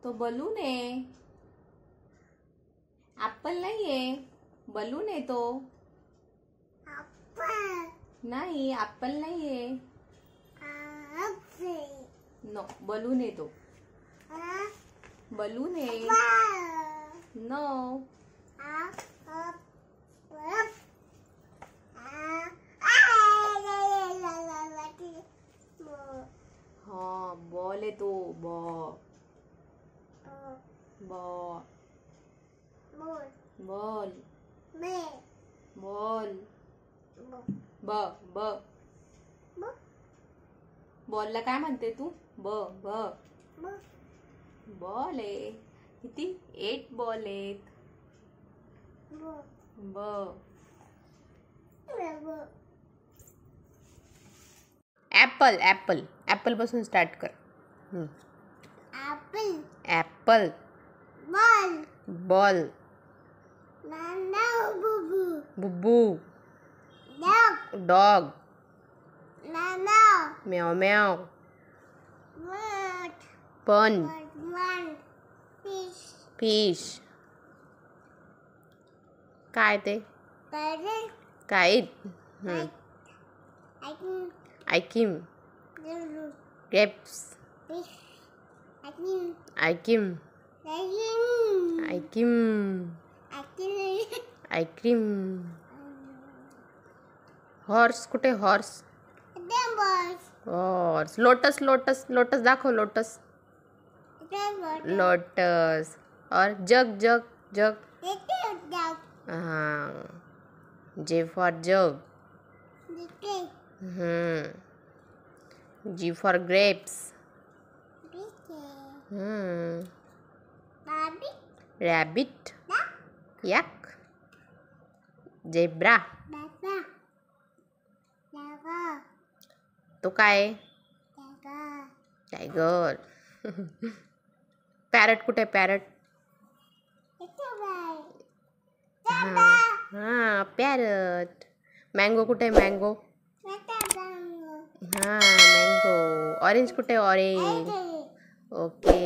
तो बलून आहे. ऍपल नाहीये, बलून आहे तो. नाही, ऍपल नाहीये. नो, बलून आहे तो. बलून आहे. नो. हाँ, बॉल है तो. बॉल बॉल बॉल बॉल ब ब बॉलला काय म्हणते तू? ब ब बॉल आहे. किती? 8 बॉल आहेत. ब ऍपल ऍपल ऍपल पासून स्टार्ट कर. ऍपल ऍपल बॉल बॉल बुबू बुब्बू डॉग डॉग नाना म्याव म्याव bird पन one fish फिश. काय ते? parrot kite. I can आयकिम do grapes fish I can आयकिम आयकिम आईस्क्रीम. हॉर्स कुठे? Horse horse. Lotus lotus lotus दाखव. Lotus lotus. और जग जग जग. हाँ, J for jug. G for grapes. Rabbit yak zebra. तो काय? टायगर. पॅरट कुठे? पॅरट. हाँ, पॅरट. मँगो कुठे? मँगो. हाँ, मँगो. ऑरेंज कुठे? ऑरेंज. ओके.